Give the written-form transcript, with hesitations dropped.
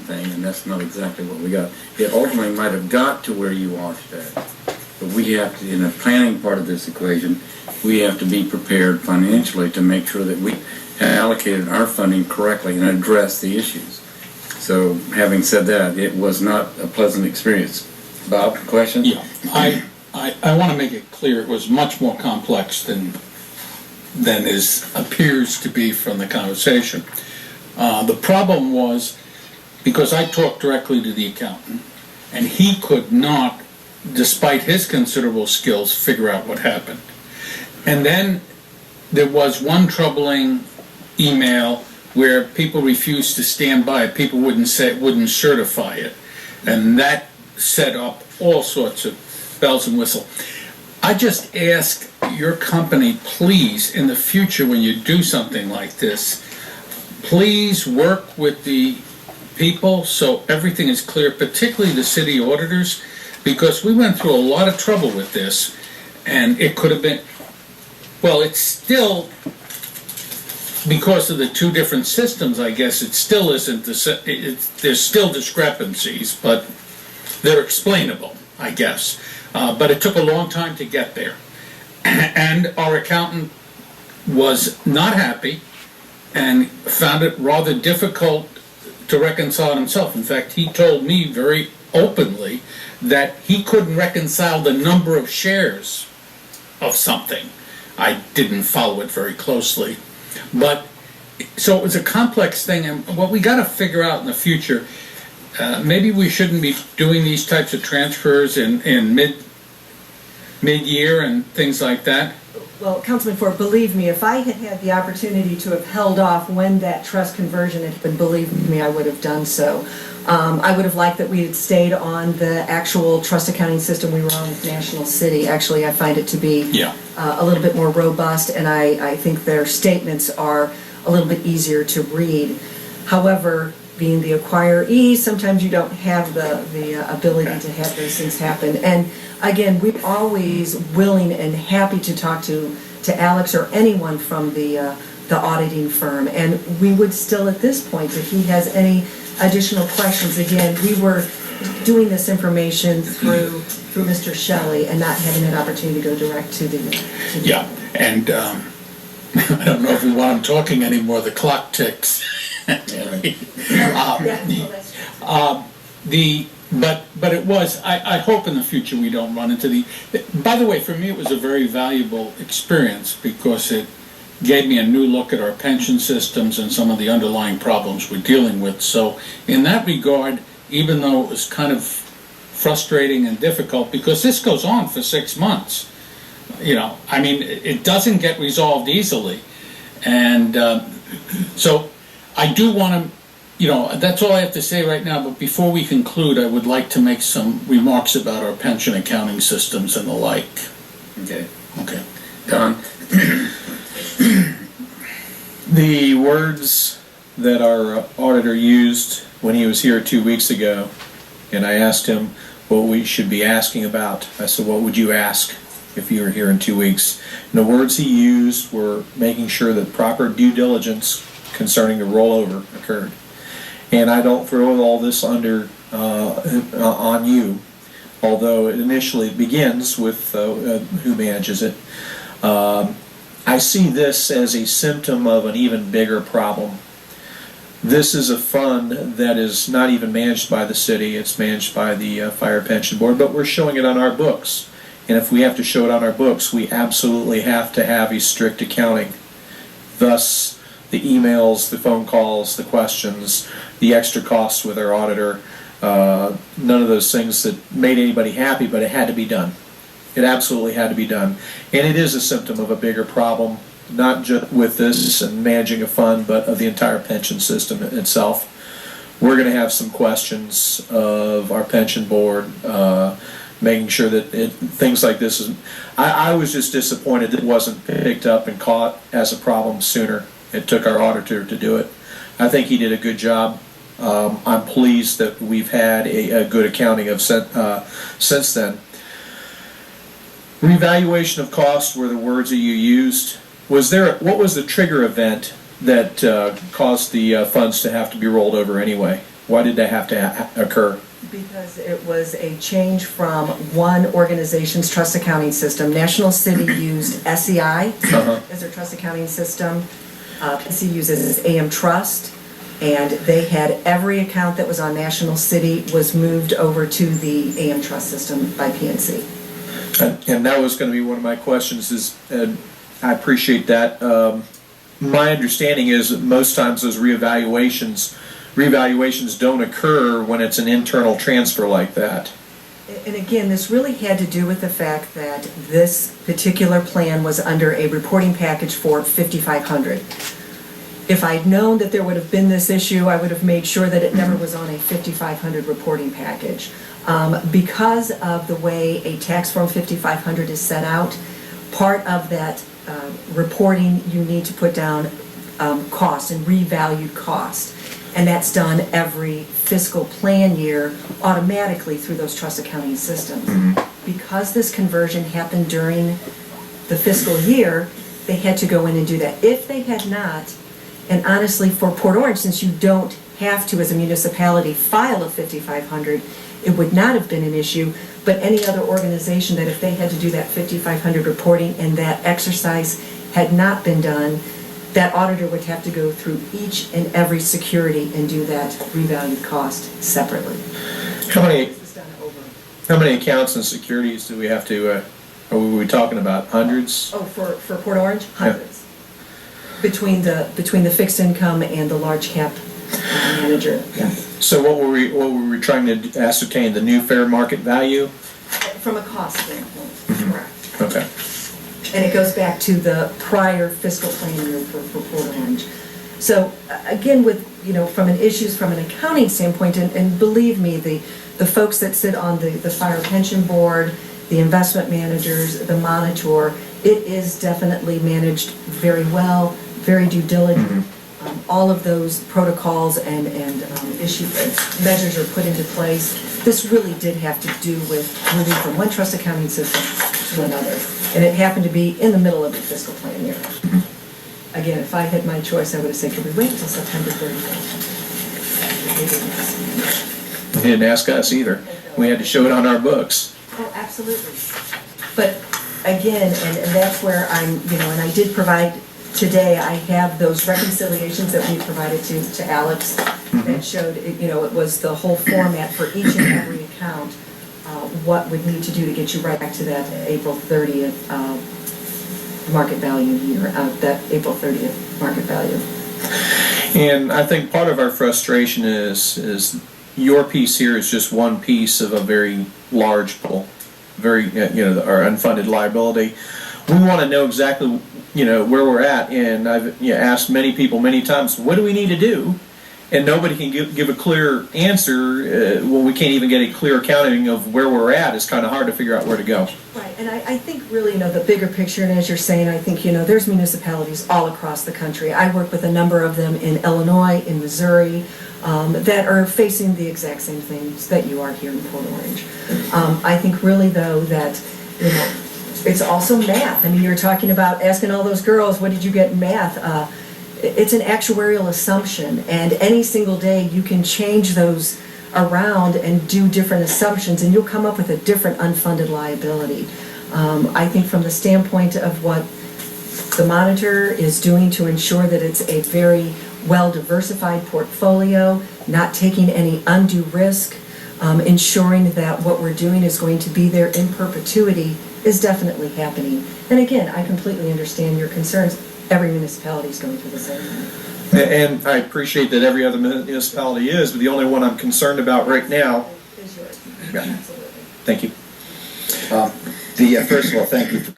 thing, and that's not exactly what we got. It ultimately might have got to where you are today. But we have to, in the planning part of this equation, we have to be prepared financially to make sure that we have allocated our funding correctly and address the issues. So, having said that, it was not a pleasant experience. Bob, question? Yeah, I want to make it clear it was much more complex than appears to be from the conversation. The problem was because I talked directly to the accountant, and he could not, despite his considerable skills, figure out what happened. And then there was one troubling email where people refused to stand by it. People wouldn't certify it, and that set up all sorts of bells and whistles. I just ask your company, please, in the future when you do something like this, please work with the people so everything is clear, particularly the city auditors, because we went through a lot of trouble with this, and it could have been, well, it's still, because of the two different systems, I guess it still isn't, there's still discrepancies, but they're explainable, I guess. But it took a long time to get there. And our accountant was not happy and found it rather difficult to reconcile himself. In fact, he told me very openly that he couldn't reconcile the number of shares of something. I didn't follow it very closely. But so it was a complex thing, and what we got to figure out in the future, maybe we shouldn't be doing these types of transfers in mid-year and things like that. Well, Councilman Ford, believe me, if I had had the opportunity to have held off when that trust conversion had been, believe me, I would have done so. I would have liked that we had stayed on the actual trust accounting system we were on with National City. Actually, I find it to be a little bit more robust, and I think their statements are a little bit easier to read. However, being the acquiree, sometimes you don't have the ability to have those things happen. And again, we're always willing and happy to talk to Alex or anyone from the auditing firm. And we would still, at this point, if he has any additional questions, again, we were doing this information through Mr. Shelley and not having an opportunity to go direct to the yeah, and I don't know if we want him talking anymore. The clock ticks. But it was, I hope in the future we don't run into by the way, for me it was a very valuable experience because it gave me a new look at our pension systems and some of the underlying problems we're dealing with. So in that regard, even though it was kind of frustrating and difficult, because this goes on for 6 months, I mean, it doesn't get resolved easily. And so I do want to, that's all I have to say right now, but before we conclude, I would like to make some remarks about our pension accounting systems and the like. Okay. Don? The words that our auditor used when he was here 2 weeks ago, and I asked him what we should be asking about. I said, what would you ask if you were here in 2 weeks? And the words he used were making sure that proper due diligence concerning the rollover occurred. And I don't throw all this under on you, although it initially begins with who manages it. I see this as a symptom of an even bigger problem. This is a fund that is not even managed by the city, it's managed by the Fire Pension Board, but we're showing it on our books. And if we have to show it on our books, we absolutely have to have a strict accounting. Thus, the emails, the phone calls, the questions, the extra costs with our auditor, none of those things that made anybody happy, but it had to be done. It absolutely had to be done. And it is a symptom of a bigger problem, not just with this and managing a fund, but of the entire pension system itself. We're going to have some questions of our pension board, making sure that things like this is... I was just disappointed that it wasn't picked up and caught as a problem sooner. It took our auditor to do it. I think he did a good job. I'm pleased that we've had a good accounting of since then. Revaluation of cost were the words that you used. What was the trigger event that caused the funds to have to be rolled over anyway? Why did that have to occur? Because it was a change from one organization's trust accounting system. National City used SEI as their trust accounting system. PNC uses AM Trust, and they had every account that was on National City was moved over to the AM Trust system by PNC. And that was going to be one of my questions. And I appreciate that. My understanding is that most times those reevaluations don't occur when it's an internal transfer like that. And again, this really had to do with the fact that this particular plan was under a reporting package for 5,500. If I'd known that there would have been this issue, I would have made sure that it never was on a 5,500 reporting package. Because of the way a tax form 5,500 is set out, part of that reporting, you need to put down cost and revalued cost. And that's done every fiscal plan year automatically through those trust accounting systems. Because this conversion happened during the fiscal year, they had to go in and do that. If they had not, and honestly for Port Orange, since you don't have to as a municipality file a 5,500, it would not have been an issue. But any other organization that if they had to do that 5,500 reporting and that exercise had not been done, that auditor would have to go through each and every security and do that revalued cost separately. How many This was done over. How many accounts and securities do we have to, are we talking about hundreds? Oh, for Port Orange, hundreds. Between the fixed income and the large cap manager, yeah. So what were we trying to ascertain, the new fair market value? From a cost standpoint, correct. Okay. And it goes back to the prior fiscal plan year for Port Orange. So again, with, from an accounting standpoint, and believe me, the folks that sit on the fire pension board, the investment managers, the monitor, it is definitely managed very well, very due diligent. All of those protocols and measures are put into place. This really did have to do with moving from one trust accounting system to another. And it happened to be in the middle of the fiscal plan year. Again, if I had my choice, I would have said, could we wait until September 30th? They didn't ask us either. We had to show it on our books. Oh, absolutely. But again, and that's where I'm, and I did provide today, I have those reconciliations that we provided to Alex that showed, it was the whole format for each and every account, what would need to do to get you right back to that April 30th market value year, that April 30th market value. And I think part of our frustration is your piece here is just one piece of a very large pool, our unfunded liability. We want to know exactly where we're at, and I've asked many people many times, what do we need to do? And nobody can give a clear answer. When we can't even get a clear accounting of where we're at, it's kind of hard to figure out where to go. Right, and I think really, the bigger picture, and as you're saying, I think, there's municipalities all across the country. I work with a number of them in Illinois, in Missouri, that are facing the exact same things that you are here in Port Orange. I think really, though, that, it's also math. I mean, you're talking about asking all those girls, what did you get in math? It's an actuarial assumption, and any single day you can change those around and do different assumptions, and you'll come up with a different unfunded liability. I think from the standpoint of what the monitor is doing to ensure that it's a very well-diversified portfolio, not taking any undue risk, ensuring that what we're doing is going to be there in perpetuity is definitely happening. And again, I completely understand your concerns. Every municipality is going through the same thing. And I appreciate that every other municipality is, but the only one I'm concerned about right now. Is yours. Yeah. Absolutely. Thank you. First of all, thank you for